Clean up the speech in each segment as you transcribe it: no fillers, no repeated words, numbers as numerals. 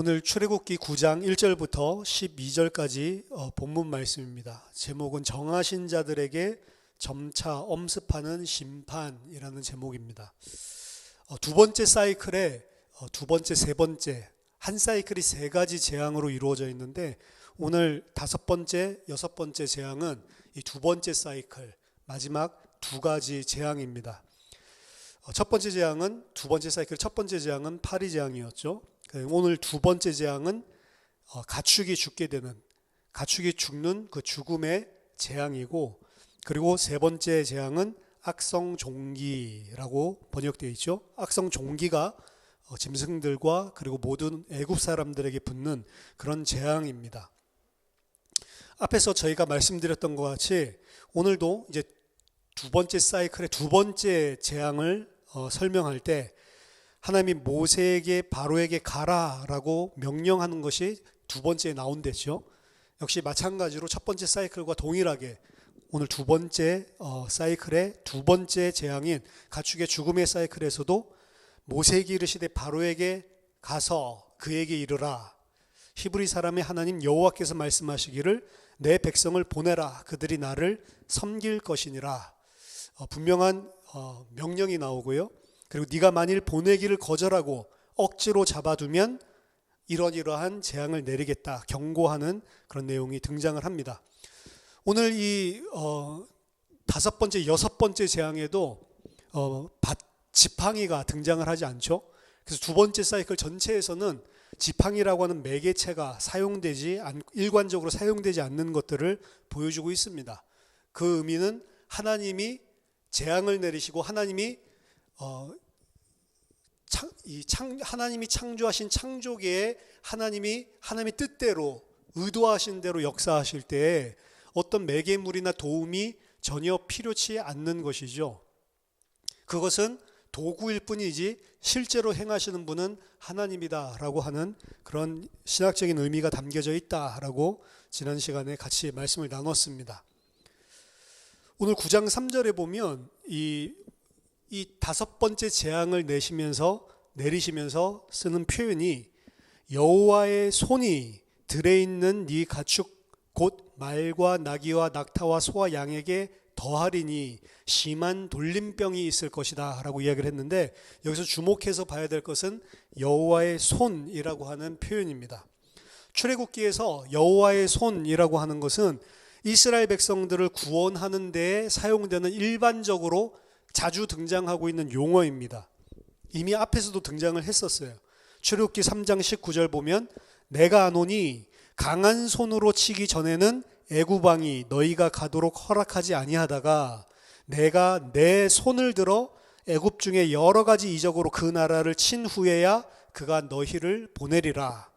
오늘 출애굽기 9장 1절부터 12절까지 본문 말씀입니다. 제목은 정하신 자들에게 점차 엄습하는 심판이라는 제목입니다. 두 번째 사이클에 두 번째, 세 번째, 한 사이클이 세 가지 재앙으로 이루어져 있는데 오늘 다섯 번째, 여섯 번째 재앙은 이 두 번째 사이클, 마지막 두 가지 재앙입니다. 첫 번째 재앙은 두 번째 사이클 첫 번째 재앙은 파리 재앙이었죠. 오늘 두 번째 재앙은 가축이 죽는 그 죽음의 재앙이고, 그리고 세 번째 재앙은 악성종기라고 번역되어 있죠. 악성종기가 짐승들과 그리고 모든 애굽 사람들에게 붙는 그런 재앙입니다. 앞에서 저희가 말씀드렸던 것 같이 오늘도 이제 두 번째 사이클의 두 번째 재앙을 설명할 때 하나님이 모세에게 바로에게 가라라고 명령하는 것이 두 번째에 나온댔죠. 역시 마찬가지로 첫 번째 사이클과 동일하게 오늘 두 번째 사이클의 두 번째 재앙인 가축의 죽음의 사이클에서도 모세에게 이르시되 바로에게 가서 그에게 이르라. 히브리 사람의 하나님 여호와께서 말씀하시기를 내 백성을 보내라. 그들이 나를 섬길 것이니라. 분명한 명령이 나오고요. 그리고 네가 만일 보내기를 거절하고 억지로 잡아두면 이러이러한 재앙을 내리겠다 경고하는 그런 내용이 등장을 합니다. 오늘 이 다섯 번째, 여섯 번째 재앙에도 지팡이가 등장을 하지 않죠. 그래서 두 번째 사이클 전체에서는 지팡이라고 하는 매개체가 일관적으로 사용되지 않는 것들을 보여주고 있습니다. 그 의미는 하나님이 재앙을 내리시고 하나님이 창조하신 창조계에 하나님의 뜻대로 의도하신 대로 역사하실 때에 어떤 매개물이나 도움이 전혀 필요치 않는 것이죠. 그것은 도구일 뿐이지 실제로 행하시는 분은 하나님이다라고 하는 그런 신학적인 의미가 담겨져 있다라고 지난 시간에 같이 말씀을 나눴습니다. 오늘 9장 3절에 보면 이 다섯 번째 재앙을 내리시면서 쓰는 표현이 여호와의 손이 들에 있는 네 가축 곧 말과 나귀와 낙타와 소와 양에게 더하리니 심한 돌림병이 있을 것이다 라고 이야기를 했는데, 여기서 주목해서 봐야 될 것은 여호와의 손이라고 하는 표현입니다. 출애굽기에서 여호와의 손이라고 하는 것은 이스라엘 백성들을 구원하는 데에 사용되는 일반적으로 자주 등장하고 있는 용어입니다. 이미 앞에서도 등장을 했었어요. 출애굽기 3장 19절 보면 내가 아노니 강한 손으로 치기 전에는 애굽 왕이 너희가 가도록 허락하지 아니하다가 내가 내 손을 들어 애굽 중에 여러 가지 이적으로 그 나라를 친 후에야 그가 너희를 보내리라.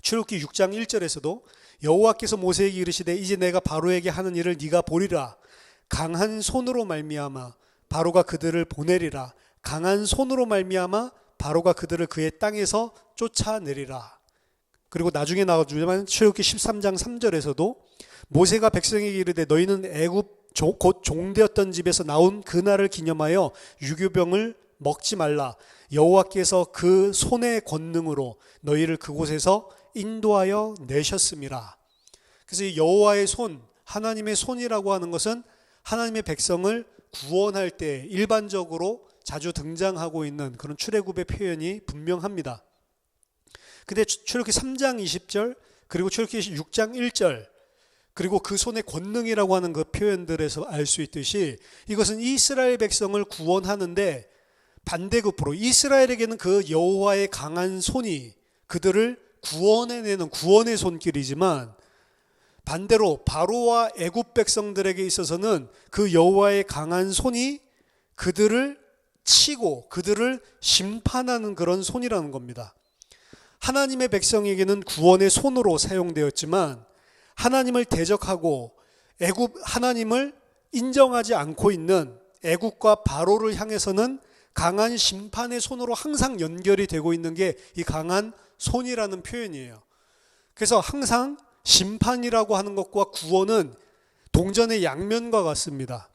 출애굽기 6장 1절에서도 여호와께서 모세에게 이르시되 이제 내가 바로에게 하는 일을 네가 보리라. 강한 손으로 말미암아 바로가 그들을 보내리라. 강한 손으로 말미암아 바로가 그들을 그의 땅에서 쫓아내리라. 그리고 나중에 나와주면 출애굽기 13장 3절에서도 모세가 백성에게 이르되 너희는 애굽 곧 종되었던 집에서 나온 그날을 기념하여 유교병을 먹지 말라. 여호와께서 그 손의 권능으로 너희를 그곳에서 인도하여 내셨음이라. 그래서 이 여호와의 손, 하나님의 손이라고 하는 것은 하나님의 백성을 구원할 때 일반적으로 자주 등장하고 있는 그런 출애굽의 표현이 분명합니다. 근데 출애굽기 3장 20절 그리고 출애굽기 6장 1절 그리고 그 손의 권능이라고 하는 그 표현들에서 알 수 있듯이 이것은 이스라엘 백성을 구원하는데 반대급으로 이스라엘에게는 그 여호와의 강한 손이 그들을 구원해내는 구원의 손길이지만, 반대로 바로와 애굽 백성들에게 있어서는 그 여호와의 강한 손이 그들을 치고 그들을 심판하는 그런 손이라는 겁니다. 하나님의 백성에게는 구원의 손으로 사용되었지만 하나님을 대적하고 하나님을 인정하지 않고 있는 애굽과 바로를 향해서는 강한 심판의 손으로 항상 연결이 되고 있는 게 이 강한 손이라는 표현이에요. 그래서 항상 심판이라고 하는 것과 구원은 동전의 양면과 같습니다.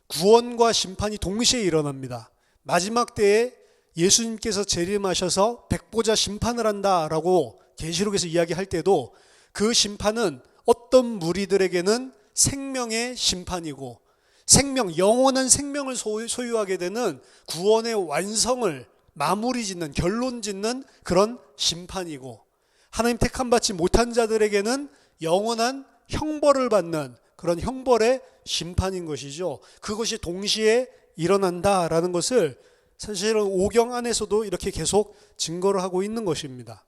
구원과 심판이 동시에 일어납니다. 마지막 때에 예수님께서 재림하셔서 백보자 심판을 한다라고 계시록에서 이야기할 때도 그 심판은 어떤 무리들에게는 생명의 심판이고 생명, 영원한 생명을 소유하게 되는 구원의 완성을 마무리 짓는, 결론 짓는 그런 심판이고, 하나님 택함 받지 못한 자들에게는 영원한 형벌을 받는 그런 형벌의 심판인 것이죠. 그것이 동시에 일어난다라는 것을 사실은 오경 안에서도 이렇게 계속 증거를 하고 있는 것입니다.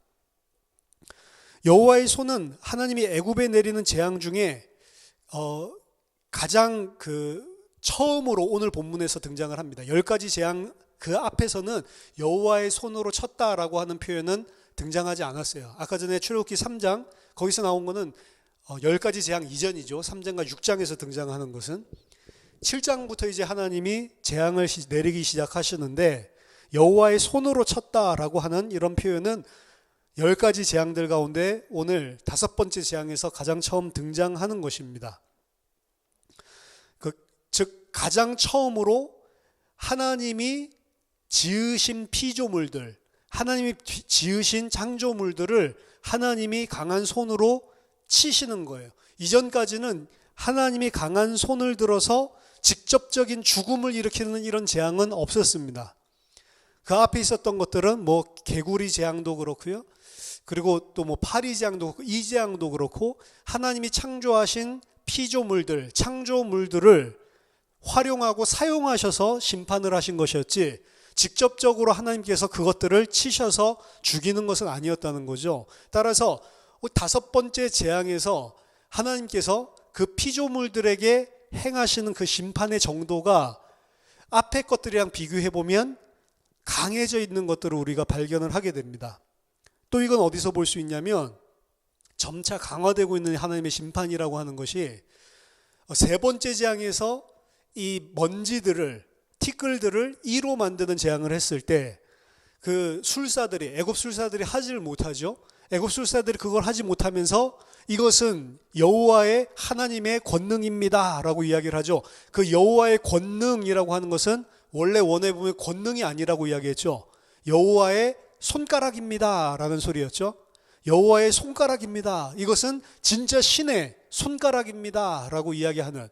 여호와의 손은 하나님이 애굽에 내리는 재앙 중에 가장 처음으로 오늘 본문에서 등장을 합니다. 10가지 재앙 그 앞에서는 여호와의 손으로 쳤다라고 하는 표현은 등장하지 않았어요. 아까 전에 출애굽기 3장 거기서 나온 거는 10가지 재앙 이전이죠. 3장과 6장에서 등장하는 것은 7장부터 이제 하나님이 재앙을 내리기 시작하시는데 여호와의 손으로 쳤다라고 하는 이런 표현은 10가지 재앙들 가운데 오늘 5번째 재앙에서 가장 처음 등장하는 것입니다. 즉 가장 처음으로 하나님이 지으신 피조물들, 하나님이 지으신 창조물들을 하나님이 강한 손으로 치시는 거예요. 이전까지는 하나님이 강한 손을 들어서 직접적인 죽음을 일으키는 이런 재앙은 없었습니다. 그 앞에 있었던 것들은 개구리 재앙도 그렇고요. 그리고 또 파리 재앙도 그렇고 이 재앙도 그렇고 하나님이 창조하신 피조물들, 창조물들을 활용하고 사용하셔서 심판을 하신 것이었지 직접적으로 하나님께서 그것들을 치셔서 죽이는 것은 아니었다는 거죠. 따라서 5번째 재앙에서 하나님께서 그 피조물들에게 행하시는 그 심판의 정도가 앞에 것들이랑 비교해보면 강해져 있는 것들을 우리가 발견을 하게 됩니다. 또 이건 어디서 볼 수 있냐면 점차 강화되고 있는 하나님의 심판이라고 하는 것이 3번째 재앙에서 이 먼지들을, 티끌들을 이로 만드는 재앙을 했을 때 그 술사들이, 애굽 술사들이 하지를 못하죠. 애굽 술사들이 그걸 하지 못하면서 이것은 여호와의 하나님의 권능입니다 라고 이야기를 하죠. 그 여호와의 권능이라고 하는 것은 원래 원어에 보면 권능이 아니라고 이야기했죠. 여호와의 손가락입니다 라는 소리였죠. 여호와의 손가락입니다. 이것은 진짜 신의 손가락입니다 라고 이야기하는,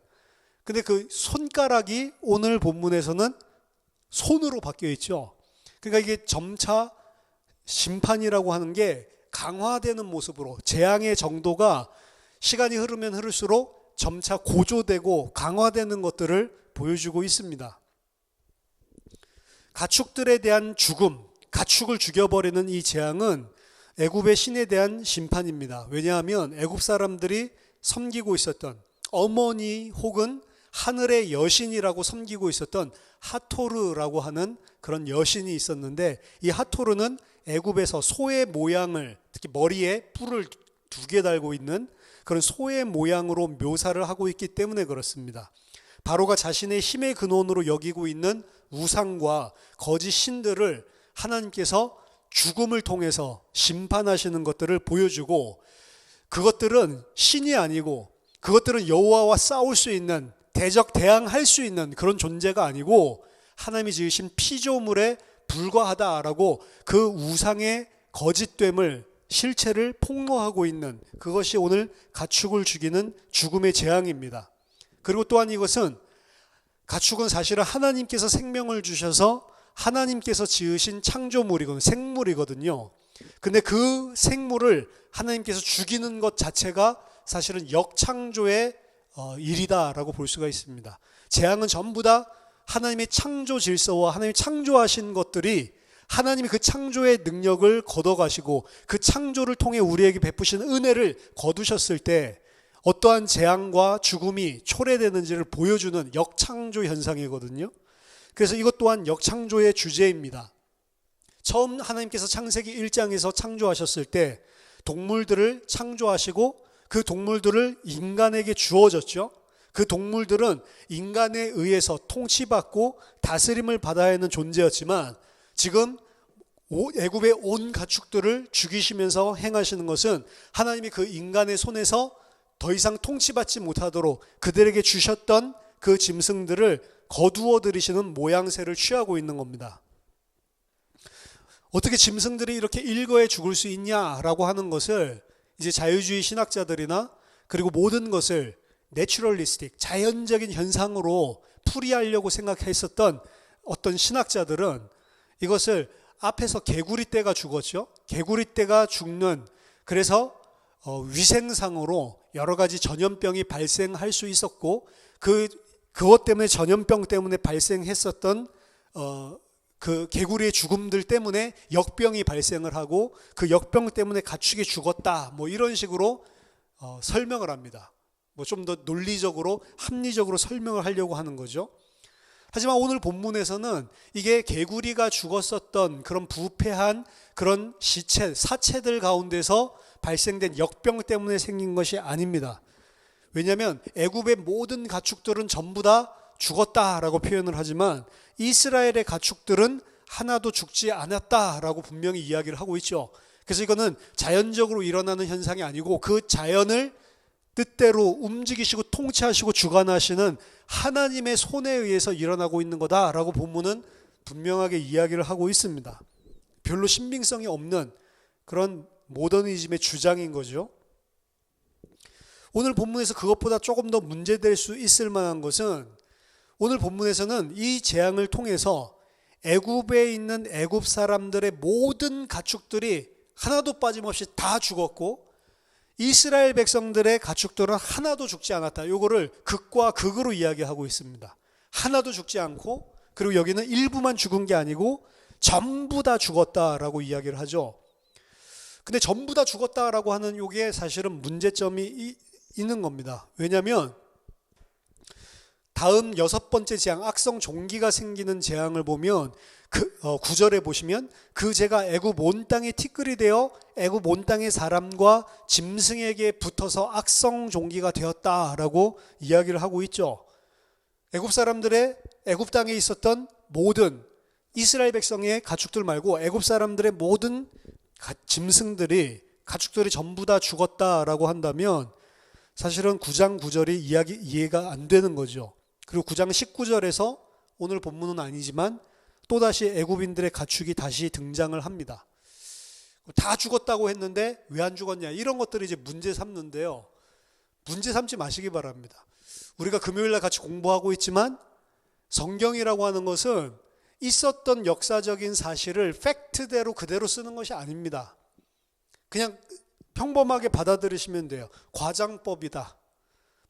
근데 그 손가락이 오늘 본문에서는 손으로 바뀌어 있죠. 그러니까 이게 점차 심판이라고 하는 게 강화되는 모습으로 재앙의 정도가 시간이 흐르면 흐를수록 점차 고조되고 강화되는 것들을 보여주고 있습니다. 가축들에 대한 죽음, 가축을 죽여버리는 이 재앙은 애굽의 신에 대한 심판입니다. 왜냐하면 애굽 사람들이 섬기고 있었던 어머니 혹은 하늘의 여신이라고 섬기고 있었던 하토르라고 하는 그런 여신이 있었는데, 이 하토르는 애굽에서 소의 모양을, 특히 머리에 뿔을 2개 달고 있는 그런 소의 모양으로 묘사를 하고 있기 때문에 그렇습니다. 바로가 자신의 힘의 근원으로 여기고 있는 우상과 거짓 신들을 하나님께서 죽음을 통해서 심판하시는 것들을 보여주고, 그것들은 신이 아니고 그것들은 여호와와 싸울 수 있는, 대적대항할 수 있는 그런 존재가 아니고 하나님이 지으신 피조물에 불과하다라고 그 우상의 거짓됨을, 실체를 폭로하고 있는, 그것이 오늘 가축을 죽이는 죽음의 재앙입니다. 그리고 또한 이것은, 가축은 사실은 하나님께서 생명을 주셔서 하나님께서 지으신 창조물이거든요. 생물이거든요. 근데 그 생물을 하나님께서 죽이는 것 자체가 사실은 역창조의 일이다라고 볼 수가 있습니다. 재앙은 전부 다 하나님의 창조 질서와 하나님이 창조하신 것들이 하나님이 그 창조의 능력을 걷어가시고 그 창조를 통해 우리에게 베푸신 은혜를 거두셨을 때 어떠한 재앙과 죽음이 초래되는지를 보여주는 역창조 현상이거든요. 그래서 이것 또한 역창조의 주제입니다. 처음 하나님께서 창세기 1장에서 창조하셨을 때 동물들을 창조하시고 그 동물들을 인간에게 주어졌죠. 그 동물들은 인간에 의해서 통치받고 다스림을 받아야 하는 존재였지만 지금 애굽의 온 가축들을 죽이시면서 행하시는 것은 하나님이 그 인간의 손에서 더 이상 통치받지 못하도록 그들에게 주셨던 그 짐승들을 거두어 들이시는 모양새를 취하고 있는 겁니다. 어떻게 짐승들이 이렇게 일거에 죽을 수 있냐라고 하는 것을 이제 자유주의 신학자들이나 그리고 모든 것을 내추럴리스틱, 자연적인 현상으로 풀이하려고 생각했었던 어떤 신학자들은 이것을 앞에서 개구리떼가 죽었죠. 개구리떼가 죽는, 그래서 위생상으로 여러 가지 전염병이 발생할 수 있었고 그것 때문에, 전염병 때문에 발생했었던 그 개구리의 죽음들 때문에 역병이 발생을 하고 그 역병 때문에 가축이 죽었다, 뭐 이런 식으로 설명을 합니다. 뭐 좀 더 논리적으로 합리적으로 설명을 하려고 하는 거죠. 하지만 오늘 본문에서는 이게 개구리가 죽었었던 그런 부패한 그런 시체, 사체들 가운데서 발생된 역병 때문에 생긴 것이 아닙니다. 왜냐하면 애굽의 모든 가축들은 전부 다 죽었다라고 표현을 하지만 이스라엘의 가축들은 하나도 죽지 않았다라고 분명히 이야기를 하고 있죠. 그래서 이거는 자연적으로 일어나는 현상이 아니고 그 자연을 뜻대로 움직이시고 통치하시고 주관하시는 하나님의 손에 의해서 일어나고 있는 거다라고 본문은 분명하게 이야기를 하고 있습니다. 별로 신빙성이 없는 그런 모더니즘의 주장인 거죠. 오늘 본문에서 그것보다 조금 더 문제될 수 있을 만한 것은, 오늘 본문에서는 이 재앙을 통해서 애굽에 있는 애굽 사람들의 모든 가축들이 하나도 빠짐없이 다 죽었고 이스라엘 백성들의 가축들은 하나도 죽지 않았다. 요거를 극과 극으로 이야기하고 있습니다. 하나도 죽지 않고, 그리고 여기는 일부만 죽은 게 아니고 전부 다 죽었다라고 이야기를 하죠. 근데 전부 다 죽었다라고 하는 요게 사실은 문제점이 있는 겁니다. 왜냐하면 다음 6번째 재앙, 악성 종기가 생기는 재앙을 보면 그 9절에 보시면 그 재가 애굽 온 땅에 티끌이 되어 애굽 온 땅의 사람과 짐승에게 붙어서 악성 종기가 되었다라고 이야기를 하고 있죠. 애굽 사람들의 애굽 땅에 있었던 모든 이스라엘 백성의 가축들 말고 애굽 사람들의 모든 짐승들이, 가축들이 전부 다 죽었다라고 한다면 사실은 9장 9절이 이해가 안 되는 거죠. 그리고 9장 19절에서 오늘 본문은 아니지만 또다시 애굽인들의 가축이 다시 등장을 합니다. 다 죽었다고 했는데 왜 안 죽었냐, 이런 것들을 이제 문제 삼는데요. 문제 삼지 마시기 바랍니다. 우리가 금요일날 같이 공부하고 있지만 성경이라고 하는 것은 있었던 역사적인 사실을 팩트대로 그대로 쓰는 것이 아닙니다. 그냥 평범하게 받아들이시면 돼요. 과장법이다.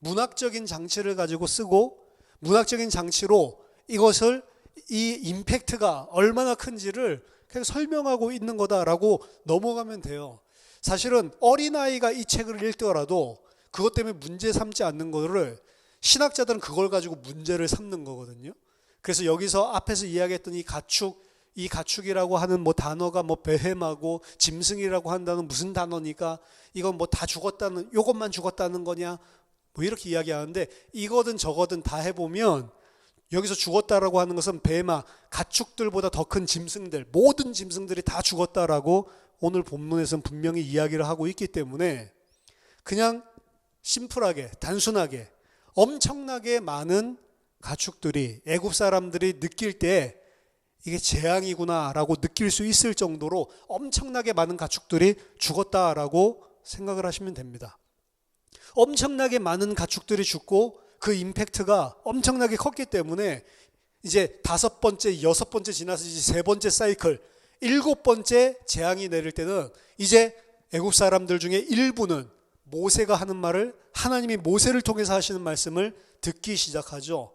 문학적인 장치를 가지고 쓰고 문학적인 장치로 이것을, 이 임팩트가 얼마나 큰지를 그냥 설명하고 있는 거다라고 넘어가면 돼요. 사실은 어린아이가 이 책을 읽더라도 그것 때문에 문제 삼지 않는 거를 신학자들은 그걸 가지고 문제를 삼는 거거든요. 그래서 여기서 앞에서 이야기했던 이 가축이라고 하는 뭐 단어가 뭐 베헤마고 짐승이라고 한다는 무슨 단어니까 이건 뭐 다 죽었다는, 요것만 죽었다는 거냐, 뭐 이렇게 이야기하는데 이거든 저거든 다 해보면 여기서 죽었다라고 하는 것은 베헤마, 가축들보다 더 큰 짐승들, 모든 짐승들이 다 죽었다라고 오늘 본문에서는 분명히 이야기를 하고 있기 때문에 그냥 심플하게, 단순하게 엄청나게 많은 가축들이 애굽 사람들이 느낄 때 이게 재앙이구나라고 느낄 수 있을 정도로 엄청나게 많은 가축들이 죽었다라고 생각을 하시면 됩니다. 엄청나게 많은 가축들이 죽고 그 임팩트가 엄청나게 컸기 때문에 이제 5번째, 6번째 지나서 이제 3번째 사이클, 7번째 재앙이 내릴 때는 이제 애굽 사람들 중에 일부는 모세가 하는 말을, 하나님이 모세를 통해서 하시는 말씀을 듣기 시작하죠.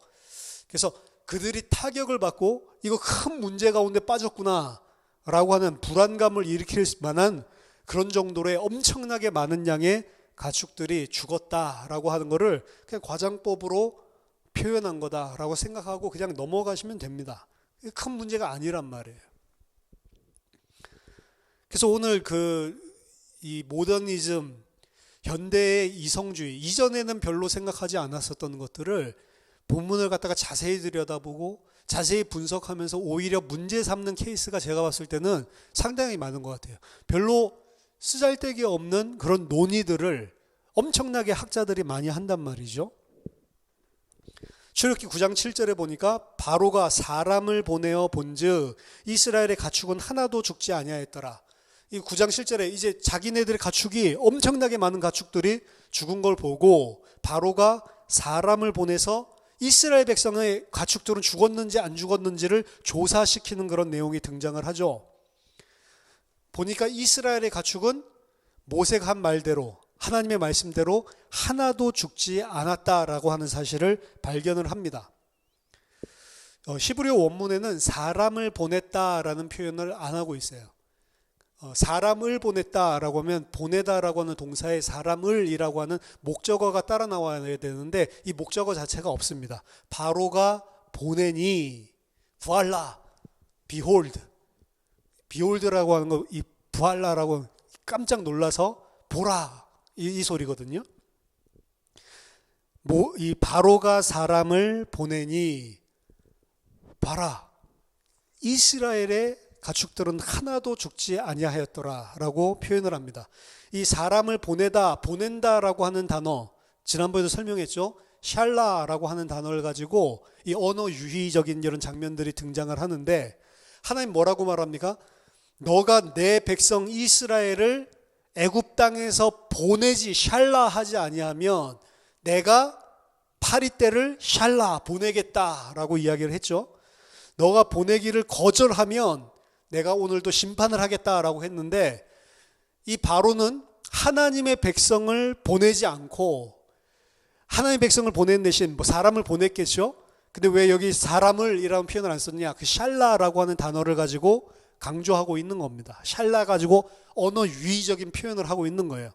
그래서 그들이 타격을 받고 이거 큰 문제 가운데 빠졌구나 라고 하는 불안감을 일으킬 만한 그런 정도의 엄청나게 많은 양의 가축들이 죽었다라고 하는 것을 그냥 과장법으로 표현한 거다라고 생각하고 그냥 넘어가시면 됩니다. 큰 문제가 아니란 말이에요. 그래서 오늘 이 모더니즘, 현대의 이성주의, 이전에는 별로 생각하지 않았었던 것들을 본문을 갖다가 자세히 들여다보고 자세히 분석하면서 오히려 문제 삼는 케이스가 제가 봤을 때는 상당히 많은 것 같아요. 별로 쓰잘데기 없는 그런 논의들을 엄청나게 학자들이 많이 한단 말이죠. 출애굽기 9장 7절에 보니까 바로가 사람을 보내어 본즉 이스라엘의 가축은 하나도 죽지 아니하였더라. 이 9장 7절에 이제 자기네들의 가축이 엄청나게 많은 가축들이 죽은 걸 보고 바로가 사람을 보내서 이스라엘 백성의 가축들은 죽었는지 안 죽었는지를 조사시키는 그런 내용이 등장을 하죠. 보니까 이스라엘의 가축은 모세가 한 말대로 하나님의 말씀대로 하나도 죽지 않았다라고 하는 사실을 발견을 합니다. 히브리어 원문에는 사람을 보냈다라는 표현을 안 하고 있어요. 사람을 보냈다라고 하면 보내다라고 하는 동사에 사람을이라고 하는 목적어가 따라 나와야 되는데 이 목적어 자체가 없습니다. 바로가 보내니 부알라 비홀드 비홀드라고 하는 거 이 부알라라고 깜짝 놀라서 보라 이 소리거든요. 이 바로가 사람을 보내니 봐라 이스라엘의 가축들은 하나도 죽지 아니하였더라라고 표현을 합니다. 이 사람을 보낸다라고 하는 단어 지난번에도 설명했죠. 샬라라고 하는 단어를 가지고 이 언어 유희적인 이런 장면들이 등장을 하는데 하나님 뭐라고 말합니까? 너가 내 백성 이스라엘을 애굽 땅에서 보내지 샬라하지 아니하면 내가 파리떼를 샬라 보내겠다라고 이야기를 했죠. 너가 보내기를 거절하면 내가 오늘도 심판을 하겠다라고 했는데 이 바로는 하나님의 백성을 보내지 않고 하나님의 백성을 보낸 대신 사람을 보냈겠죠. 근데 왜 여기 사람을 이라는 표현을 안 썼냐? 그 샬라라고 하는 단어를 가지고 강조하고 있는 겁니다. 샬라 가지고 언어 유희적인 표현을 하고 있는 거예요.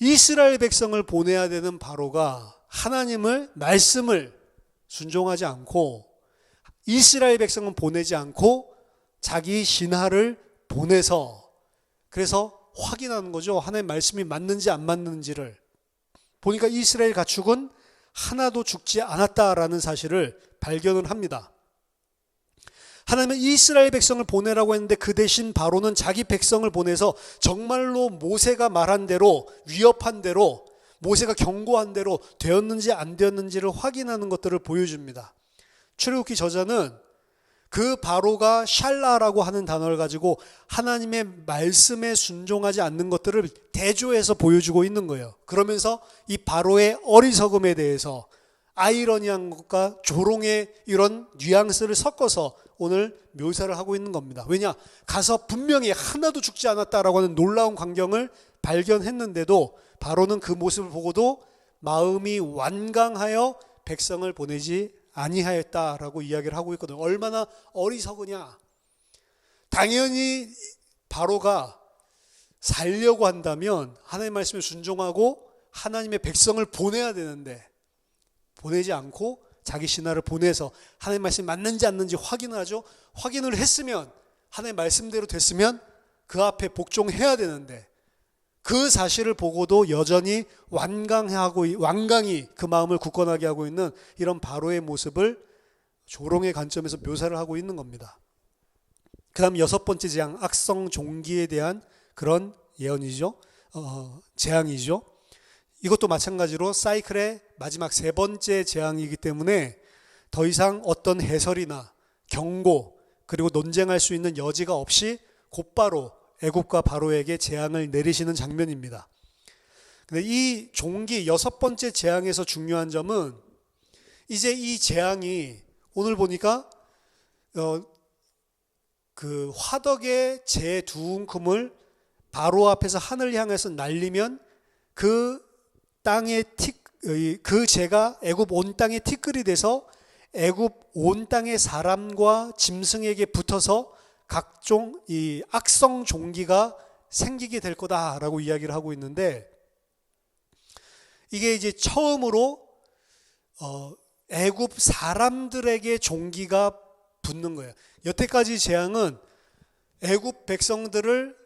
이스라엘 백성을 보내야 되는 바로가 하나님을 말씀을 순종하지 않고 이스라엘 백성은 보내지 않고 자기 신하를 보내서 그래서 확인하는 거죠. 하나님의 말씀이 맞는지 안 맞는지를 보니까 이스라엘 가축은 하나도 죽지 않았다라는 사실을 발견을 합니다. 하나님은 이스라엘 백성을 보내라고 했는데 그 대신 바로는 자기 백성을 보내서 정말로 모세가 말한 대로 위협한 대로 모세가 경고한 대로 되었는지 안 되었는지를 확인하는 것들을 보여줍니다. 출애굽기 저자는 그 바로가 샬라라고 하는 단어를 가지고 하나님의 말씀에 순종하지 않는 것들을 대조해서 보여주고 있는 거예요. 그러면서 이 바로의 어리석음에 대해서 아이러니한 것과 조롱의 이런 뉘앙스를 섞어서 오늘 묘사를 하고 있는 겁니다. 왜냐? 가서 분명히 하나도 죽지 않았다라고 하는 놀라운 광경을 발견했는데도 바로는 그 모습을 보고도 마음이 완강하여 백성을 보내지 아니하였다라고 이야기를 하고 있거든요. 얼마나 어리석으냐. 당연히 바로가 살려고 한다면 하나님의 말씀에 순종하고 하나님의 백성을 보내야 되는데 보내지 않고 자기 신하를 보내서 하나님의 말씀이 맞는지 안 맞는지 확인을 하죠. 확인을 했으면 하나님의 말씀대로 됐으면 그 앞에 복종해야 되는데 그 사실을 보고도 여전히 완강히 그 마음을 굳건하게 하고 있는 이런 바로의 모습을 조롱의 관점에서 묘사를 하고 있는 겁니다. 그 다음 6번째 재앙, 악성 종기에 대한 그런 예언이죠. 재앙이죠. 이것도 마찬가지로 사이클의 마지막 3번째 재앙이기 때문에 더 이상 어떤 해설이나 경고 그리고 논쟁할 수 있는 여지가 없이 곧바로 애굽과 바로에게 재앙을 내리시는 장면입니다. 근데 이 종기 6번째 재앙에서 중요한 점은 이제 이 재앙이 오늘 보니까 그 화덕의 재 두 움큼을 바로 앞에서 하늘 향해서 날리면 그 땅의 그 재가 애굽 온 땅에 티끌이 돼서 애굽 온 땅의 사람과 짐승에게 붙어서 각종 이 악성 종기가 생기게 될 거다라고 이야기를 하고 있는데 이게 이제 처음으로 애굽 사람들에게 종기가 붙는 거예요. 여태까지 재앙은 애굽 백성들을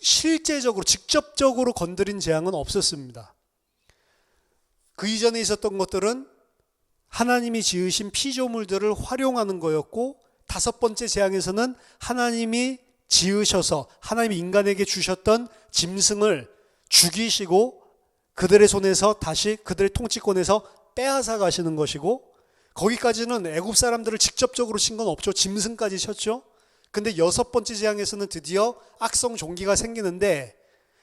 실제적으로 직접적으로 건드린 재앙은 없었습니다. 그 이전에 있었던 것들은 하나님이 지으신 피조물들을 활용하는 거였고 5번째 재앙에서는 하나님이 지으셔서 하나님이 인간에게 주셨던 짐승을 죽이시고 그들의 손에서 다시 그들의 통치권에서 빼앗아 가시는 것이고, 거기까지는 애굽 사람들을 직접적으로 친 건 없죠. 짐승까지 쳤죠. 근데 여섯 번째 재앙에서는 드디어 악성 종기가 생기는데,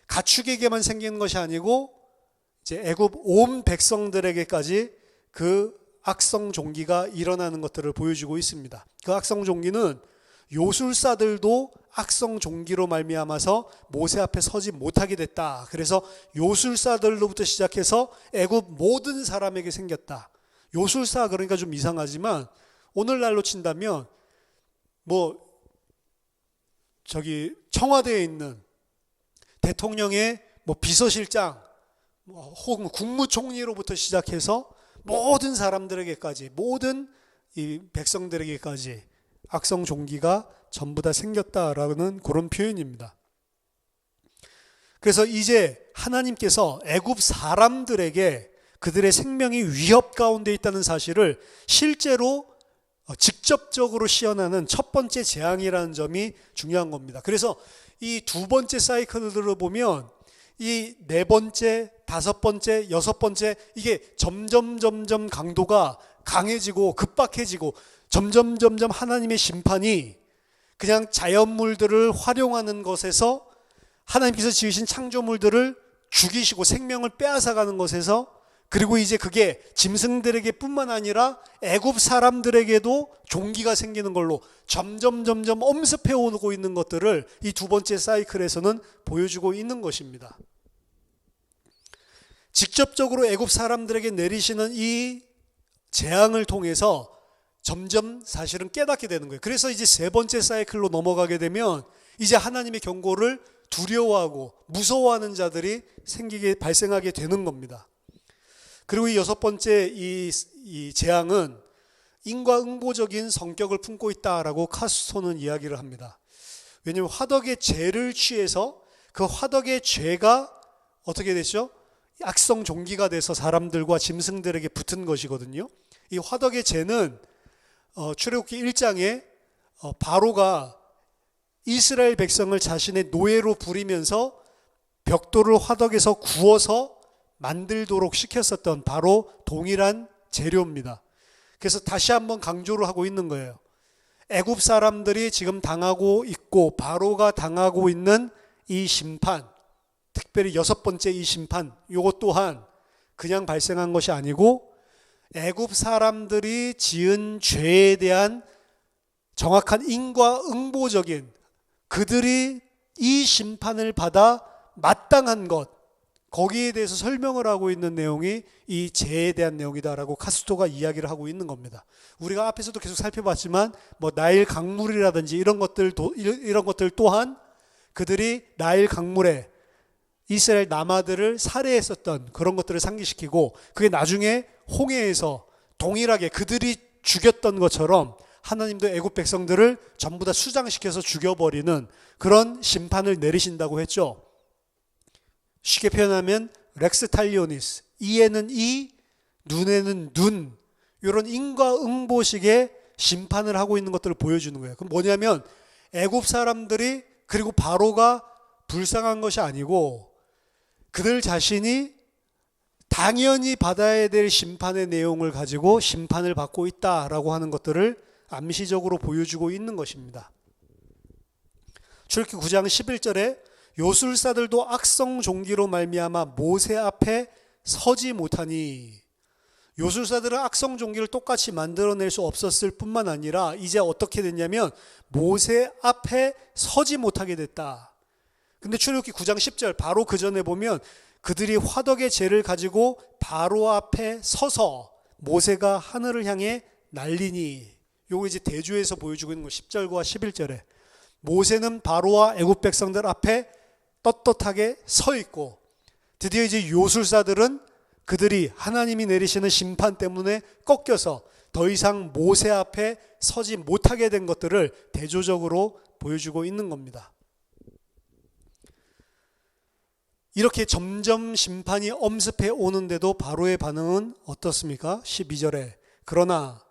가축에게만 생기는 것이 아니고 이제 애굽 온 백성들에게까지 그 악성 종기가 일어나는 것들을 보여주고 있습니다. 그 악성 종기는 요술사들도 악성 종기로 말미암아서 모세 앞에 서지 못하게 됐다. 그래서 요술사들로부터 시작해서 애굽 모든 사람에게 생겼다. 요술사 그러니까 좀 이상하지만 오늘날로 친다면 저기 청와대에 있는 대통령의 비서실장 혹은 국무총리로부터 시작해서 모든 사람들에게까지, 모든 이 백성들에게까지 악성 종기가 전부 다 생겼다라는 그런 표현입니다. 그래서 이제 하나님께서 애굽 사람들에게 그들의 생명이 위협 가운데 있다는 사실을 실제로 직접적으로 시연하는 첫 번째 재앙이라는 점이 중요한 겁니다. 그래서 이 두 번째 사이클을 보면 이 네 번째, 다섯 번째, 여섯 번째, 이게 점점 강도가 강해지고 급박해지고 점점 하나님의 심판이 그냥 자연물들을 활용하는 것에서, 하나님께서 지으신 창조물들을 죽이시고 생명을 빼앗아가는 것에서, 그리고 이제 그게 짐승들에게 뿐만 아니라 애굽 사람들에게도 종기가 생기는 걸로 점점 엄습해 오고 있는 것들을 이 두 번째 사이클에서는 보여주고 있는 것입니다. 직접적으로 애굽 사람들에게 내리시는 이 재앙을 통해서 점점 사실은 깨닫게 되는 거예요. 그래서 이제 세 번째 사이클로 넘어가게 되면 이제 하나님의 경고를 두려워하고 무서워하는 자들이 발생하게 되는 겁니다. 그리고 이 여섯 번째 이 재앙은 인과응보적인 성격을 품고 있다라고 카스토는 이야기를 합니다. 왜냐하면 화덕의 죄를 취해서 그 화덕의 죄가 어떻게 됐죠? 악성 종기가 돼서 사람들과 짐승들에게 붙은 것이거든요. 이 화덕의 죄는 출애굽기 1장에 바로가 이스라엘 백성을 자신의 노예로 부리면서 벽돌을 화덕에서 구워서 만들도록 시켰었던 바로 동일한 재료입니다. 그래서 다시 한번 강조를 하고 있는 거예요. 애굽 사람들이 지금 당하고 있고 바로가 당하고 있는 이 심판, 특별히 여섯 번째 이 심판, 이것 또한 그냥 발생한 것이 아니고 애굽 사람들이 지은 죄에 대한 정확한 인과응보적인, 그들이 이 심판을 받아 마땅한 것, 거기에 대해서 설명을 하고 있는 내용이 이 죄에 대한 내용이다라고 카스토가 이야기를 하고 있는 겁니다. 우리가 앞에서도 계속 살펴봤지만 나일 강물이라든지 이런 것들 또한 그들이 나일 강물에 이스라엘 남아들을 살해했었던 그런 것들을 상기시키고, 그게 나중에 홍해에서 동일하게 그들이 죽였던 것처럼 하나님도 애굽 백성들을 전부 다 수장시켜서 죽여버리는 그런 심판을 내리신다고 했죠. 쉽게 표현하면 렉스 탈리오니스, 이에는 이, 눈에는 눈, 이런 인과응보식의 심판을 하고 있는 것들을 보여주는 거예요. 그럼 뭐냐면 애굽 사람들이, 그리고 바로가 불쌍한 것이 아니고 그들 자신이 당연히 받아야 될 심판의 내용을 가지고 심판을 받고 있다라고 하는 것들을 암시적으로 보여주고 있는 것입니다. 출애굽기 9장 11절에 요술사들도 악성 종기로 말미암아 모세 앞에 서지 못하니, 요술사들은 악성 종기를 똑같이 만들어낼 수 없었을 뿐만 아니라 이제 어떻게 됐냐면 모세 앞에 서지 못하게 됐다. 근데 출애굽기 9장 10절 바로 그 전에 보면 그들이 화덕의 재를 가지고 바로 앞에 서서 모세가 하늘을 향해 날리니, 요거 이제 대조해서 보여주고 있는 거 10절과 11절에 모세는 바로와 애굽 백성들 앞에 떳떳하게 서 있고, 드디어 이제 요술사들은 그들이 하나님이 내리시는 심판 때문에 꺾여서 더 이상 모세 앞에 서지 못하게 된 것들을 대조적으로 보여주고 있는 겁니다. 이렇게 점점 심판이 엄습해 오는데도 바로의 반응은 어떻습니까? 12절에 그러나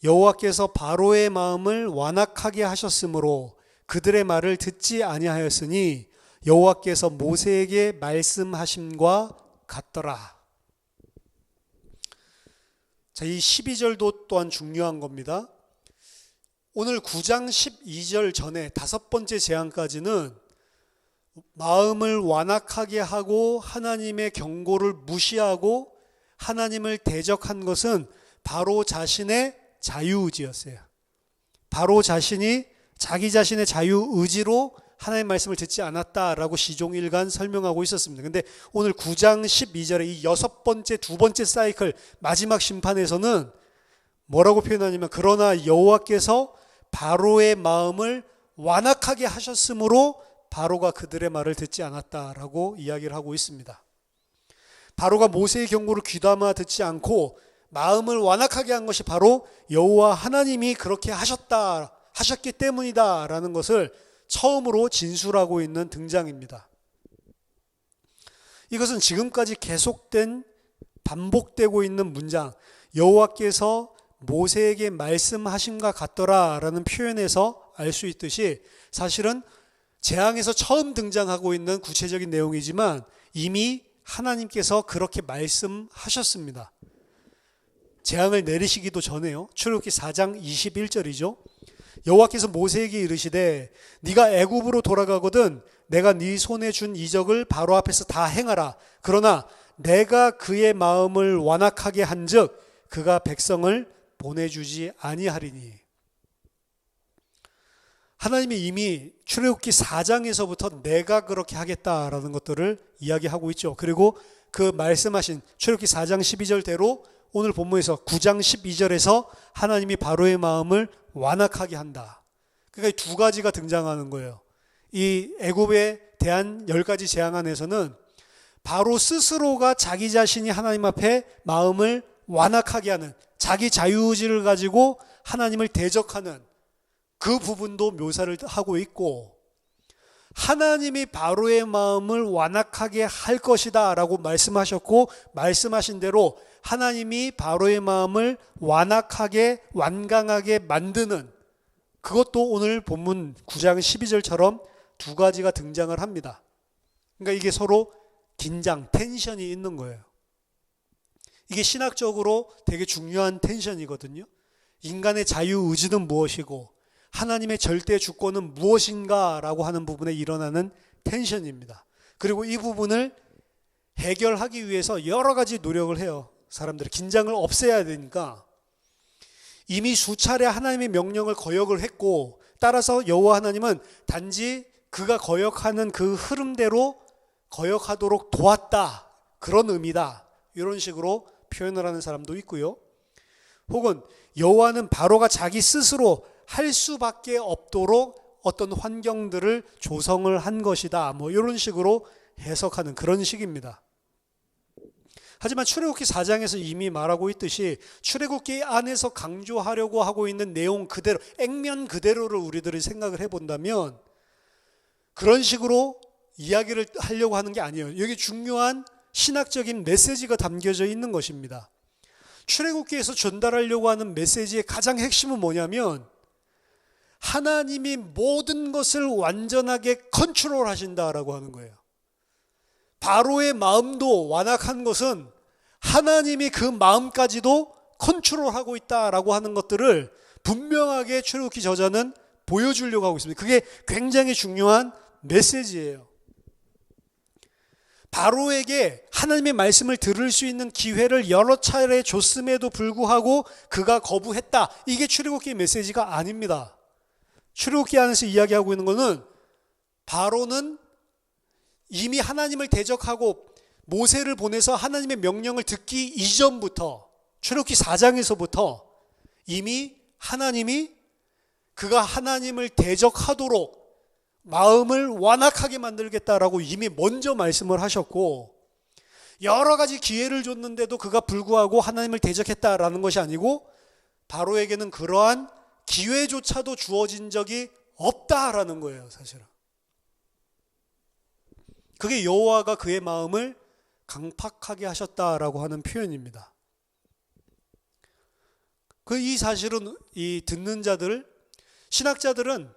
여호와께서 바로의 마음을 완악하게 하셨으므로 그들의 말을 듣지 아니하였으니 여호와께서 모세에게 말씀하심과 같더라. 자, 이 12절도 또한 중요한 겁니다. 오늘 9장 12절 전에 다섯 번째 재앙까지는 마음을 완악하게 하고 하나님의 경고를 무시하고 하나님을 대적한 것은 바로 자신의 자유의지였어요. 바로 자신이 자기 자신의 자유의지로 하나님의 말씀을 듣지 않았다라고 시종일관 설명하고 있었습니다. 근데 오늘 9장 12절에 이 여섯 번째, 두 번째 사이클 마지막 심판에서는 뭐라고 표현하냐면 그러나 여호와께서 바로의 마음을 완악하게 하셨으므로 바로가 그들의 말을 듣지 않았다라고 이야기를 하고 있습니다. 바로가 모세의 경고를 귀담아 듣지 않고 마음을 완악하게 한 것이 바로 여호와 하나님이 그렇게 하셨기 때문이다라는 것을 처음으로 진술하고 있는 등장입니다. 이것은 지금까지 계속된 반복되고 있는 문장, 여호와께서 모세에게 말씀하심과 같더라라는 표현에서 알 수 있듯이 사실은 재앙에서 처음 등장하고 있는 구체적인 내용이지만 이미 하나님께서 그렇게 말씀하셨습니다. 재앙을 내리시기도 전에요. 출애굽기 4장 21절이죠. 여호와께서 모세에게 이르시되 네가 애굽으로 돌아가거든 내가 네 손에 준 이적을 바로 앞에서 다 행하라. 그러나 내가 그의 마음을 완악하게 한즉 그가 백성을 보내주지 아니하리니. 하나님이 이미 출애굽기 4장에서부터 내가 그렇게 하겠다라는 것들을 이야기하고 있죠. 그리고 그 말씀하신 출애굽기 4장 12절대로 오늘 본문에서 9장 12절에서 하나님이 바로의 마음을 완악하게 한다. 그러니까 두 가지가 등장하는 거예요. 이 애굽에 대한 10가지 재앙 안에서는 바로 스스로가 자기 자신이 하나님 앞에 마음을 완악하게 하는, 자기 자유의지를 가지고 하나님을 대적하는 그 부분도 묘사를 하고 있고, 하나님이 바로의 마음을 완악하게 할 것이다 라고 말씀하셨고, 말씀하신 대로 하나님이 바로의 마음을 완강하게 만드는, 그것도 오늘 본문 9장 12절처럼 두 가지가 등장을 합니다. 그러니까 이게 서로 긴장, 텐션이 있는 거예요. 이게 신학적으로 되게 중요한 텐션이거든요. 인간의 자유의지는 무엇이고 하나님의 절대 주권은 무엇인가 라고 하는 부분에 일어나는 텐션입니다. 그리고 이 부분을 해결하기 위해서 여러 가지 노력을 해요. 사람들이 긴장을 없애야 되니까 이미 수차례 하나님의 명령을 거역을 했고, 따라서 여호와 하나님은 단지 그가 거역하는 그 흐름대로 거역하도록 도왔다, 그런 의미다, 이런 식으로 표현을 하는 사람도 있고요. 혹은 여호와는 바로가 자기 스스로 할 수밖에 없도록 어떤 환경들을 조성을 한 것이다, 뭐 이런 식으로 해석하는 그런 식입니다. 하지만 출애굽기 4장에서 이미 말하고 있듯이 출애굽기 안에서 강조하려고 하고 있는 내용 그대로, 액면 그대로를 우리들이 생각을 해본다면 그런 식으로 이야기를 하려고 하는 게 아니에요. 여기 중요한 신학적인 메시지가 담겨져 있는 것입니다. 출애굽기에서 전달하려고 하는 메시지의 가장 핵심은 뭐냐면 하나님이 모든 것을 완전하게 컨트롤하신다라고 하는 거예요. 바로의 마음도 완악한 것은 하나님이 그 마음까지도 컨트롤하고 있다라고 하는 것들을 분명하게 출애굽기 저자는 보여주려고 하고 있습니다. 그게 굉장히 중요한 메시지예요. 바로에게 하나님의 말씀을 들을 수 있는 기회를 여러 차례 줬음에도 불구하고 그가 거부했다. 이게 출애굽기 메시지가 아닙니다. 출애굽기 안에서 이야기하고 있는 것은 바로는 이미 하나님을 대적하고 모세를 보내서 하나님의 명령을 듣기 이전부터, 출애굽기 4장에서부터 이미 하나님이 그가 하나님을 대적하도록 마음을 완악하게 만들겠다라고 이미 먼저 말씀을 하셨고, 여러 가지 기회를 줬는데도 그가 불구하고 하나님을 대적했다라는 것이 아니고 바로에게는 그러한 기회조차도 주어진 적이 없다라는 거예요, 사실은. 그게 여호와가 그의 마음을 강팍하게 하셨다라고 하는 표현입니다. 이 사실은 이 듣는 자들, 신학자들은,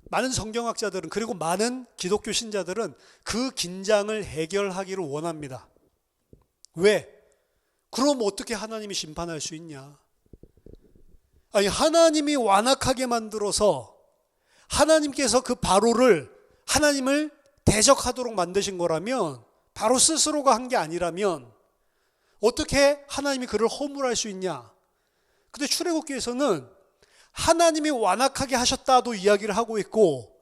많은 성경학자들은, 그리고 많은 기독교 신자들은 그 긴장을 해결하기를 원합니다. 왜? 그럼 어떻게 하나님이 심판할 수 있냐? 아니, 하나님이 완악하게 만들어서 하나님께서 그 바로를 하나님을 대적하도록 만드신 거라면, 바로 스스로가 한 게 아니라면 어떻게 하나님이 그를 허물할 수 있냐? 근데 출애굽기에서는 하나님이 완악하게 하셨다도 이야기를 하고 있고,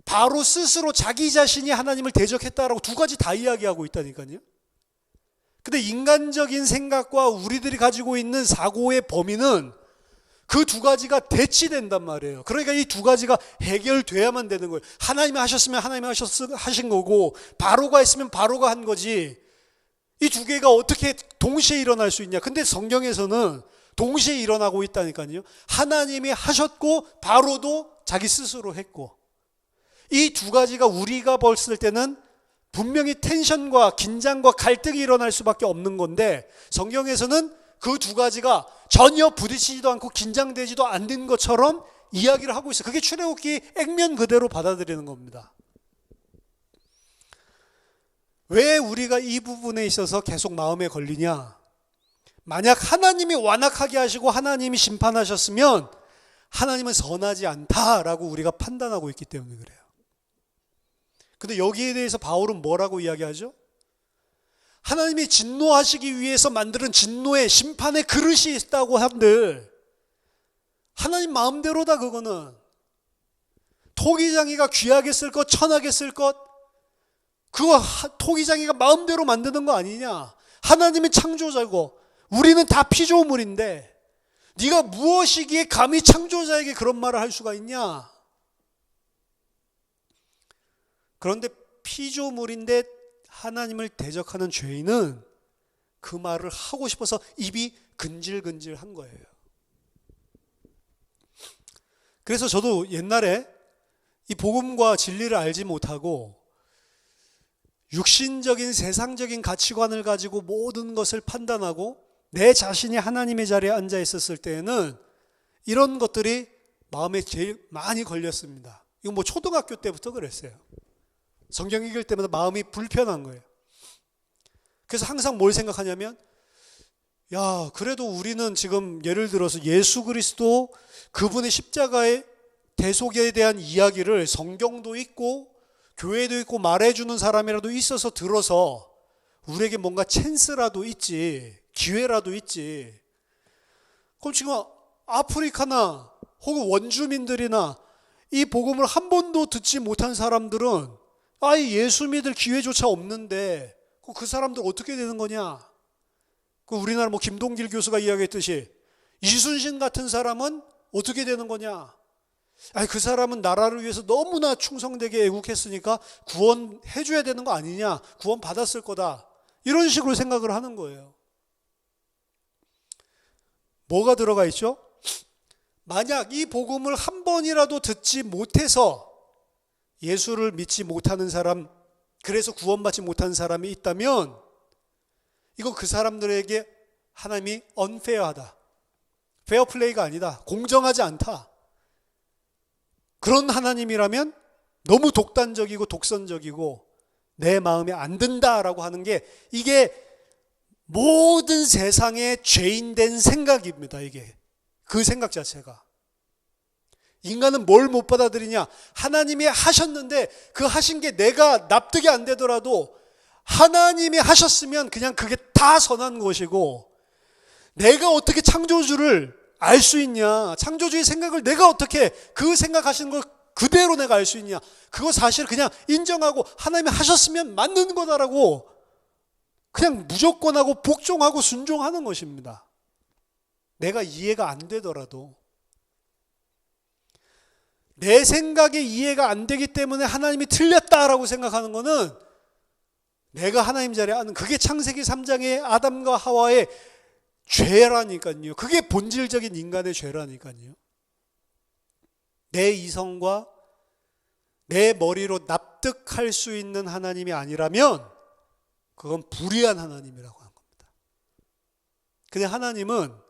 바로 스스로 자기 자신이 하나님을 대적했다라고 두 가지 다 이야기하고 있다니까요. 근데 인간적인 생각과 우리들이 가지고 있는 사고의 범위는 그 두 가지가 대치된단 말이에요. 그러니까 이 두 가지가 해결돼야만 되는 거예요. 하나님이 하셨으면 하나님이 하신 거고, 바로가 했으면 바로가 한 거지. 이 두 개가 어떻게 동시에 일어날 수 있냐? 근데 성경에서는 동시에 일어나고 있다니까요. 하나님이 하셨고 바로도 자기 스스로 했고, 이 두 가지가 우리가 봤을 때는 분명히 텐션과 긴장과 갈등이 일어날 수밖에 없는 건데, 성경에서는 그 두 가지가 전혀 부딪히지도 않고 긴장되지도 않는 것처럼 이야기를 하고 있어요. 그게 출애굽기 액면 그대로 받아들이는 겁니다. 왜 우리가 이 부분에 있어서 계속 마음에 걸리냐? 만약 하나님이 완악하게 하시고 하나님이 심판하셨으면 하나님은 선하지 않다라고 우리가 판단하고 있기 때문에 그래요. 근데 여기에 대해서 바울은 뭐라고 이야기하죠? 하나님이 진노하시기 위해서 만드는 진노의 심판의 그릇이 있다고 한들, 하나님 마음대로다. 그거는 토기장이가 귀하게 쓸 것, 천하게 쓸 것, 그거 토기장이가 마음대로 만드는 거 아니냐? 하나님은 창조자고 우리는 다 피조물인데 네가 무엇이기에 감히 창조자에게 그런 말을 할 수가 있냐? 그런데 피조물인데 하나님을 대적하는 죄인은 그 말을 하고 싶어서 입이 근질근질한 거예요. 그래서 저도 옛날에 이 복음과 진리를 알지 못하고 육신적인 세상적인 가치관을 가지고 모든 것을 판단하고 내 자신이 하나님의 자리에 앉아 있었을 때에는 이런 것들이 마음에 제일 많이 걸렸습니다. 이건 뭐 초등학교 때부터 그랬어요. 성경 읽을 때마다 마음이 불편한 거예요. 그래서 항상 뭘 생각하냐면, 야, 그래도 우리는 지금 예를 들어서 예수 그리스도 그분의 십자가의 대속에 대한 이야기를 성경도 있고 교회도 있고 말해주는 사람이라도 있어서 들어서 우리에게 뭔가 찬스라도 있지, 기회라도 있지. 그럼 지금 아프리카나 혹은 원주민들이나 이 복음을 한 번도 듣지 못한 사람들은 아예 예수 믿을 기회조차 없는데 그 사람들 어떻게 되는 거냐? 우리나라 뭐 김동길 교수가 이야기했듯이 이순신 같은 사람은 어떻게 되는 거냐? 아니, 그 사람은 나라를 위해서 너무나 충성되게 애국했으니까 구원해 줘야 되는 거 아니냐? 구원 받았을 거다. 이런 식으로 생각을 하는 거예요. 뭐가 들어가 있죠? 만약 이 복음을 한 번이라도 듣지 못해서 예수를 믿지 못하는 사람, 그래서 구원받지 못한 사람이 있다면 이건 그 사람들에게 하나님이 unfair하다, 페어플레이가 아니다, 공정하지 않다, 그런 하나님이라면 너무 독단적이고 독선적이고 내 마음에 안 든다라고 하는 게, 이게 모든 세상의 죄인된 생각입니다. 이게 그 생각 자체가. 인간은 뭘 못 받아들이냐? 하나님이 하셨는데 그 하신 게 내가 납득이 안 되더라도 하나님이 하셨으면 그냥 그게 다 선한 것이고, 내가 어떻게 창조주를 알 수 있냐? 창조주의 생각을 내가 어떻게 그 생각하시는 걸 그대로 내가 알 수 있냐? 그거 사실 그냥 인정하고 하나님이 하셨으면 맞는 거다라고 그냥 무조건하고 복종하고 순종하는 것입니다. 내가 이해가 안 되더라도. 내 생각에 이해가 안 되기 때문에 하나님이 틀렸다라고 생각하는 거는 내가 하나님 자리에 앉는, 그게 창세기 3장의 아담과 하와의 죄라니까요. 그게 본질적인 인간의 죄라니까요. 내 이성과 내 머리로 납득할 수 있는 하나님이 아니라면 그건 불의한 하나님이라고 하는 겁니다. 근데 하나님은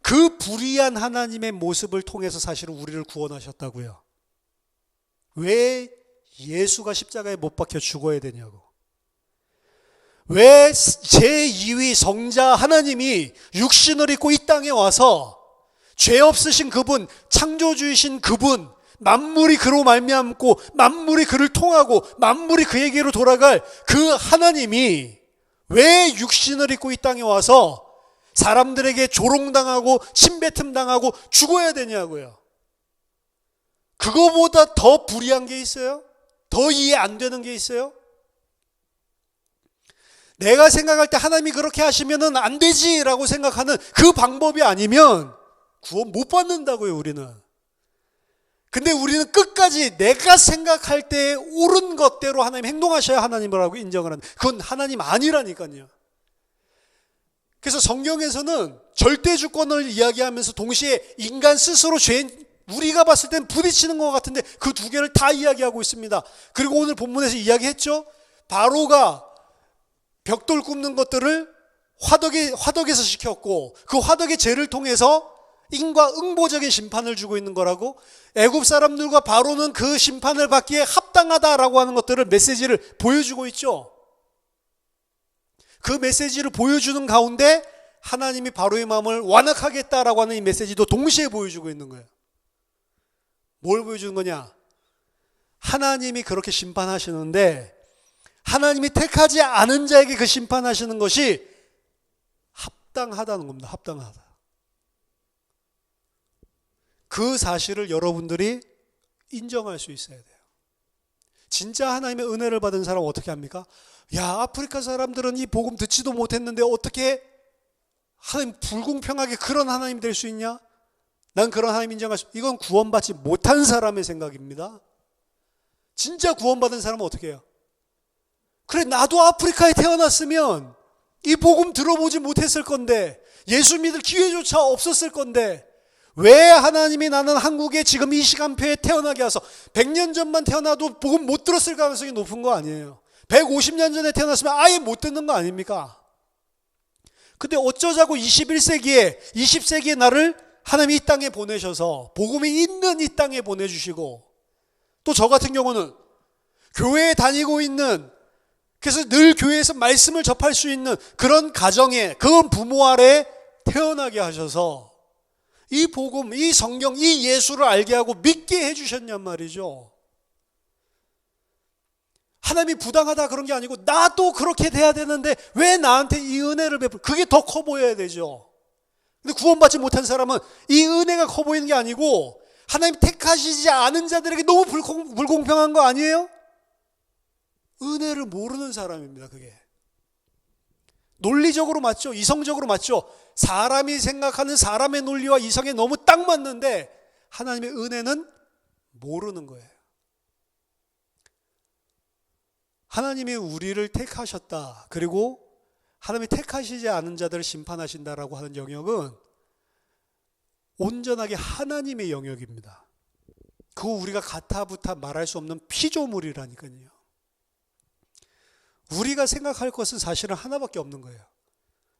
그 불의한 하나님의 모습을 통해서 사실은 우리를 구원하셨다고요. 왜 예수가 십자가에 못 박혀 죽어야 되냐고. 왜 제2위 성자 하나님이 육신을 입고 이 땅에 와서 죄 없으신 그분, 창조주이신 그분, 만물이 그로 말미암고 만물이 그를 통하고 만물이 그에게로 돌아갈 그 하나님이 왜 육신을 입고 이 땅에 와서 사람들에게 조롱당하고 침뱉음당하고 죽어야 되냐고요. 그거보다 더 불의한 게 있어요? 더 이해 안 되는 게 있어요? 내가 생각할 때 하나님이 그렇게 하시면 안 되지라고 생각하는 그 방법이 아니면 구원 못 받는다고요, 우리는. 근데 우리는 끝까지 내가 생각할 때 옳은 것대로 하나님 행동하셔야 하나님이라고 인정을 하는, 그건 하나님 아니라니까요. 그래서 성경에서는 절대 주권을 이야기하면서 동시에 인간 스스로 우리가 봤을 땐 부딪히는 것 같은데 그 두 개를 다 이야기하고 있습니다. 그리고 오늘 본문에서 이야기했죠. 바로가 벽돌 굽는 것들을 화덕에서 시켰고 그 화덕의 죄를 통해서 인과 응보적인 심판을 주고 있는 거라고. 애굽 사람들과 바로는 그 심판을 받기에 합당하다라고 하는 것들을 메시지를 보여주고 있죠. 그 메시지를 보여주는 가운데 하나님이 바로의 마음을 완악하겠다라고 하는 이 메시지도 동시에 보여주고 있는 거예요. 뭘 보여주는 거냐? 하나님이 그렇게 심판하시는데 하나님이 택하지 않은 자에게 그 심판하시는 것이 합당하다는 겁니다. 합당하다. 그 사실을 여러분들이 인정할 수 있어야 돼요. 진짜 하나님의 은혜를 받은 사람은 어떻게 합니까? 야, 아프리카 사람들은 이 복음 듣지도 못했는데 어떻게 하나님 불공평하게 그런 하나님 될 수 있냐? 난 그런 하나님 인정할 수, 이건 구원받지 못한 사람의 생각입니다. 진짜 구원받은 사람은 어떻게 해요? 그래, 나도 아프리카에 태어났으면 이 복음 들어보지 못했을 건데, 예수 믿을 기회조차 없었을 건데, 왜 하나님이 나는 한국에 지금 이 시간표에 태어나게 하서 100년 전만 태어나도 복음 못 들었을 가능성이 높은 거 아니에요. 150년 전에 태어났으면 아예 못 듣는 거 아닙니까? 근데 어쩌자고 21세기에 20세기에 나를 하나님이 이 땅에 보내셔서 복음이 있는 이 땅에 보내주시고, 또 저 같은 경우는 교회에 다니고 있는, 그래서 늘 교회에서 말씀을 접할 수 있는 그런 가정에, 그런 부모 아래 태어나게 하셔서 이 복음, 이 성경, 이 예수를 알게 하고 믿게 해주셨냔 말이죠. 하나님이 부당하다 그런 게 아니고 나도 그렇게 돼야 되는데 왜 나한테 이 은혜를 베풀, 그게 더 커 보여야 되죠. 근데 구원받지 못한 사람은 이 은혜가 커 보이는 게 아니고 하나님 택하시지 않은 자들에게 너무 불공평한 거 아니에요? 은혜를 모르는 사람입니다. 그게 논리적으로 맞죠? 이성적으로 맞죠? 사람이 생각하는 사람의 논리와 이성에 너무 딱 맞는데 하나님의 은혜는 모르는 거예요. 하나님이 우리를 택하셨다, 그리고 하나님이 택하시지 않은 자들을 심판하신다라고 하는 영역은 온전하게 하나님의 영역입니다. 그거 우리가 가타부타 말할 수 없는 피조물이라니까요. 우리가 생각할 것은 사실은 하나밖에 없는 거예요.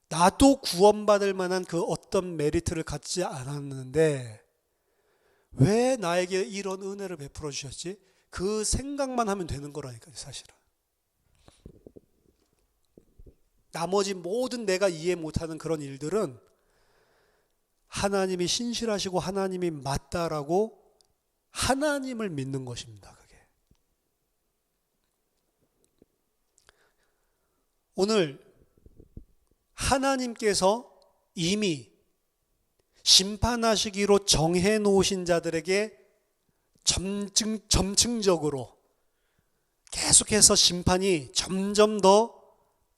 나도 구원받을 만한 그 어떤 메리트를 갖지 않았는데 왜 나에게 이런 은혜를 베풀어 주셨지? 그 생각만 하면 되는 거라니까요, 사실은. 나머지 모든 내가 이해 못하는 그런 일들은 하나님이 신실하시고 하나님이 맞다라고 하나님을 믿는 것입니다. 그게. 오늘 하나님께서 이미 심판하시기로 정해 놓으신 자들에게 점층적으로 계속해서 심판이 점점 더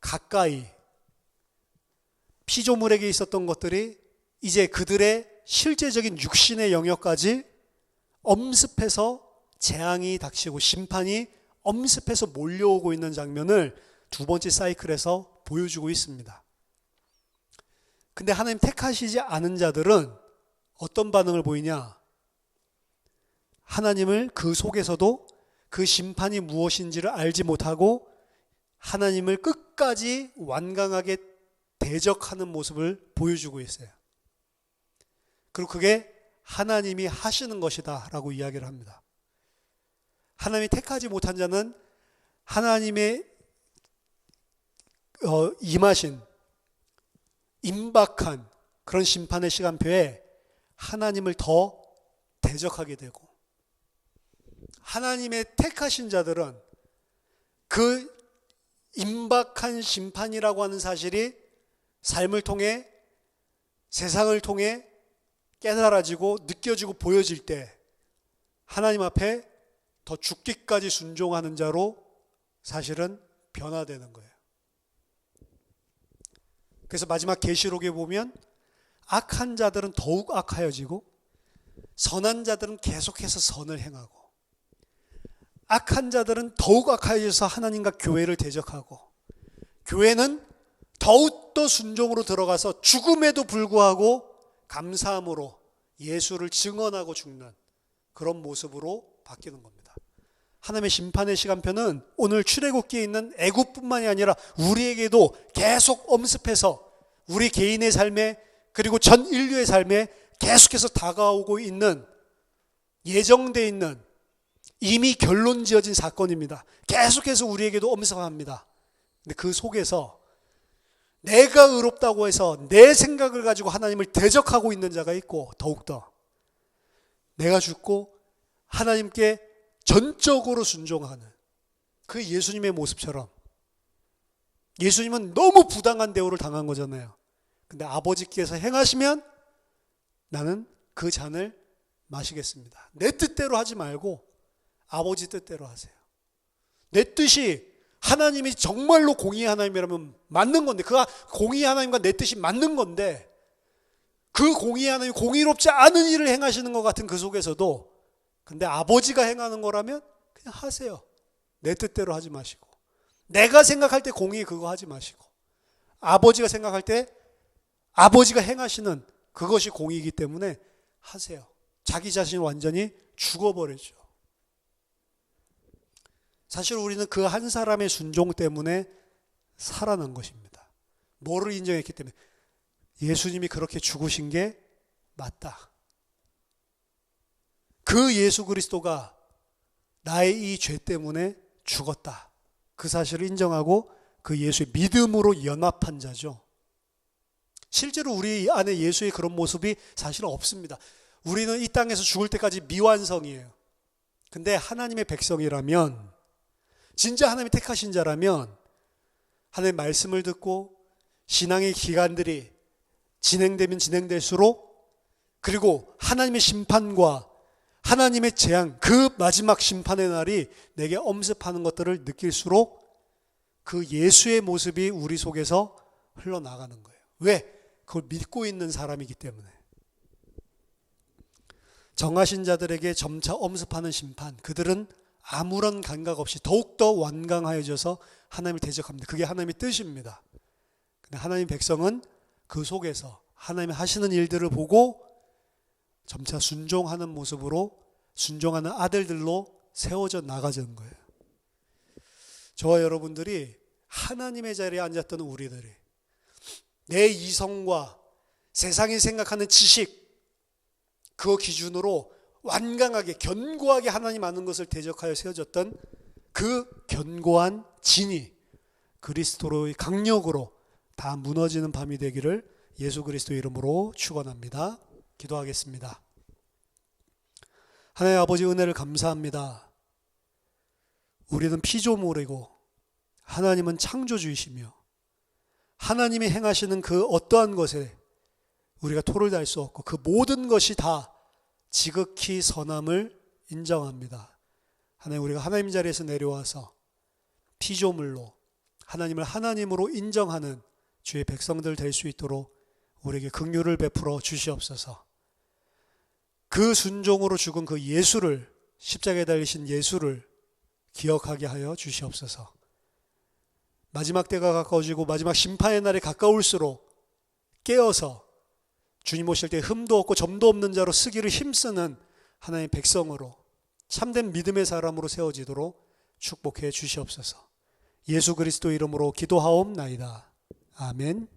가까이, 피조물에게 있었던 것들이 이제 그들의 실제적인 육신의 영역까지 엄습해서 재앙이 닥치고 심판이 엄습해서 몰려오고 있는 장면을 두 번째 사이클에서 보여주고 있습니다. 근데 하나님 택하시지 않은 자들은 어떤 반응을 보이냐? 하나님을 그 속에서도 그 심판이 무엇인지를 알지 못하고 하나님을 끝까지 완강하게 대적하는 모습을 보여주고 있어요. 그리고 그게 하나님이 하시는 것이다 라고 이야기를 합니다. 하나님이 택하지 못한 자는 하나님의 임하신 임박한 그런 심판의 시간표에 하나님을 더 대적하게 되고, 하나님의 택하신 자들은 그 임박한 심판이라고 하는 사실이 삶을 통해, 세상을 통해 깨달아지고 느껴지고 보여질 때 하나님 앞에 더 죽기까지 순종하는 자로 사실은 변화되는 거예요. 그래서 마지막 계시록에 보면 악한 자들은 더욱 악하여지고 선한 자들은 계속해서 선을 행하고, 악한 자들은 더욱 악하여져서 하나님과 교회를 대적하고, 교회는 더욱더 순종으로 들어가서 죽음에도 불구하고 감사함으로 예수를 증언하고 죽는 그런 모습으로 바뀌는 겁니다. 하나님의 심판의 시간표는 오늘 출애굽기에 있는 애굽뿐만이 아니라 우리에게도 계속 엄습해서 우리 개인의 삶에, 그리고 전 인류의 삶에 계속해서 다가오고 있는, 예정되어 있는, 이미 결론 지어진 사건입니다. 계속해서 우리에게도 엄습합니다. 근데 그 속에서 내가 의롭다고 해서 내 생각을 가지고 하나님을 대적하고 있는 자가 있고, 더욱더 내가 죽고 하나님께 전적으로 순종하는 그 예수님의 모습처럼, 예수님은 너무 부당한 대우를 당한 거잖아요. 근데 아버지께서 행하시면 나는 그 잔을 마시겠습니다. 내 뜻대로 하지 말고 아버지 뜻대로 하세요. 내 뜻이, 하나님이 정말로 공의의 하나님이라면 맞는 건데, 그 공의의 하나님과 내 뜻이 맞는 건데, 그 공의의 하나님이 공의롭지 않은 일을 행하시는 것 같은 그 속에서도, 근데 아버지가 행하는 거라면 그냥 하세요. 내 뜻대로 하지 마시고, 내가 생각할 때 공의 그거 하지 마시고, 아버지가 생각할 때 아버지가 행하시는 그것이 공의이기 때문에 하세요. 자기 자신을 완전히 죽어버리죠. 사실 우리는 그 한 사람의 순종 때문에 살아난 것입니다. 뭐를 인정했기 때문에? 예수님이 그렇게 죽으신 게 맞다. 그 예수 그리스도가 나의 이 죄 때문에 죽었다. 그 사실을 인정하고 그 예수의 믿음으로 연합한 자죠. 실제로 우리 안에 예수의 그런 모습이 사실은 없습니다. 우리는 이 땅에서 죽을 때까지 미완성이에요. 근데 하나님의 백성이라면, 진짜 하나님이 택하신 자라면, 하나님의 말씀을 듣고 신앙의 기간들이 진행되면 진행될수록, 그리고 하나님의 심판과 하나님의 재앙, 그 마지막 심판의 날이 내게 엄습하는 것들을 느낄수록 그 예수의 모습이 우리 속에서 흘러나가는 거예요. 왜? 그걸 믿고 있는 사람이기 때문에. 정하신 자들에게 점차 엄습하는 심판, 그들은 아무런 감각 없이 더욱더 완강하여져서 하나님을 대적합니다. 그게 하나님의 뜻입니다. 근데 하나님의 백성은 그 속에서 하나님이 하시는 일들을 보고 점차 순종하는 모습으로, 순종하는 아들들로 세워져 나가는 거예요. 저와 여러분들이 하나님의 자리에 앉았던 우리들이 내 이성과 세상이 생각하는 지식, 그 기준으로 완강하게 견고하게 하나님 아는 것을 대적하여 세워졌던 그 견고한 진이 그리스도로의 강력으로 다 무너지는 밤이 되기를 예수 그리스도의 이름으로 축원합니다. 기도하겠습니다. 하나님 아버지, 은혜를 감사합니다. 우리는 피조물이고 하나님은 창조주이시며 하나님이 행하시는 그 어떠한 것에 우리가 토를 달 수 없고 그 모든 것이 다 지극히 선함을 인정합니다. 하나님, 우리가 하나님 자리에서 내려와서 피조물로 하나님을 하나님으로 인정하는 주의 백성들 될 수 있도록 우리에게 긍휼을 베풀어 주시옵소서. 그 순종으로 죽은 그 예수를, 십자가에 달리신 예수를 기억하게 하여 주시옵소서. 마지막 때가 가까워지고 마지막 심판의 날이 가까울수록 깨어서 주님 오실 때 흠도 없고 점도 없는 자로 쓰기를 힘쓰는 하나님의 백성으로, 참된 믿음의 사람으로 세워지도록 축복해 주시옵소서. 예수 그리스도 이름으로 기도하옵나이다. 아멘.